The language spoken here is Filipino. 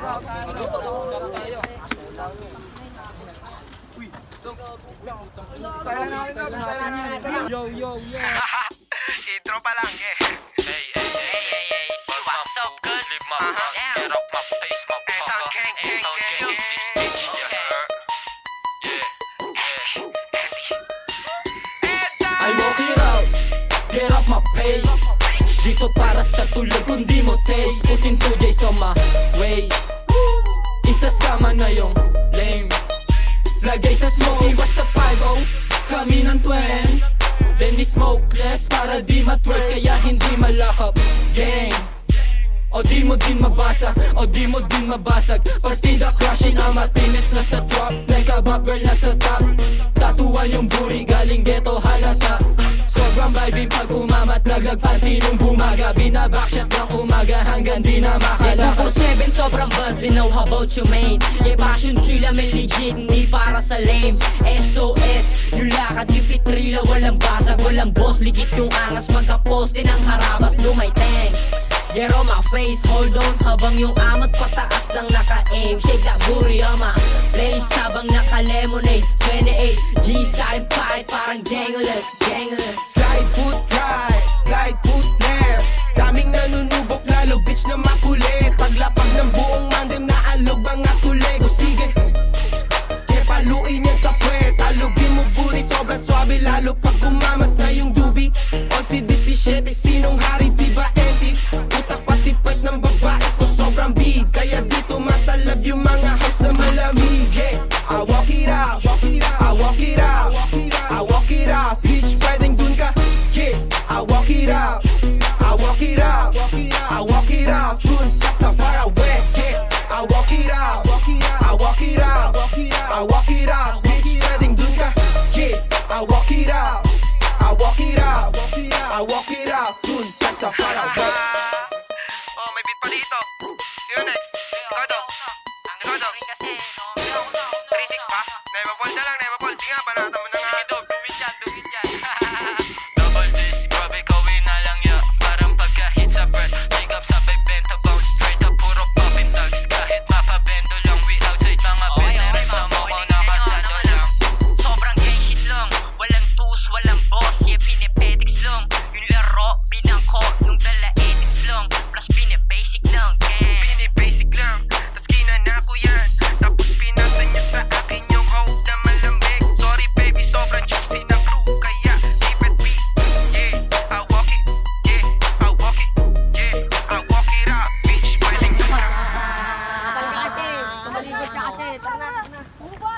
Yo, yo, yo. Intro pa lang eh. Hey, hey, hey, hey, hey. What's up, good? Leave my heart, get off my face, my Town fucker. gang, gang, Town gang. gang, this bitch, you heard? Yeah, yeah. I walk it out, get off my pace. Dito para sa tulog kung di mo taste. Putin 2J's on my waist. Isasama na yung lame. Lagay sa smoke, iwas sa 5-0. Kami ng twin. Then we smoke less para di matwerse. Kaya hindi malakap, gang. O di mo din mabasa, o di mo din mabasag. Partida crushing, ang matinis na sa drop. Like a bop girl na sa top. Tatuan yung buri, galing ghetto halata. Sobrang vibing pag umamat, naglagpanti nung bumaga. Binabackshot ng umaga hanggang di na makalakot. 24/7 sobrang buzzing, now how about you mate? Yeah, passion killer man legit, hindi para sa lame. SOS, yung lakad yung pitrila, walang basag, walang boss. Ligit yung angas, magka-poste ng harabas, do my thing. Get on my face, hold on habang yung amat pataas lang naka-aim. Shake that booty on my place habang naka-lemonade. 28 G side fight, parang gang ulit, gang ulit. Slide foot right, glide foot left. Daming nanunubok lalo bitch na makulit. Paglapag ng buong mandem na alog mga tuleg. O sige, kaya paluin yan sa puwet. Alugin mo buri, sobrang swabe lalo pag umamat na yung dubi. 11-17, sinong hari diba enti? Utak patipad ng babae ko sobrang big. Kaya dito matalab yung mga house na malamig. Yeah, I walk it out, I walk it out, I walk it out. Bitch, pwedeng dun ka. Yeah, I walk it out, I walk it out, I walk it out. Dun ka sa far away. Yeah, I walk it out, I walk it out, I walk it out. Bitch, pwedeng dun ka. Yeah, I walk it out, I walk it out, I walk it out. Dun ka sa far away. Oh, may beat pa dito. Sino next? Ikaw daw. Ikaw daw. 3-6 pa? Naibapol na lang, naibapol. Sige nga, banatan mo na nga. Dumit yan, dumit yan. Double disc, grabe kawin na lang ya. Parang pagka-hit sa breath. Wake up sa benta, bounce straight up. Puro popping thugs. Kahit mapabendo lang, we outside mga veterans na mo ko nakasado lang. Sobrang gay shit lang, walang tools, walang boss. Yeah, pinipetics lang. Yung laro, binangko, nung dala ethics lang. Plus pinibasic lang, gang. Bini-basic lang, tas kinana ko yan. Tapos pinasa niya sa akin yung hoe na malambig. Sorry baby, sobrang juicy ng crew. Kaya keep it beat. Yeah, I walk it. Yeah, I walk it. Yeah, I walk it out. Bitch, pwedeng dun ka. Kapal ka kasi, tumalikod ka kasi. Tara na, tara na.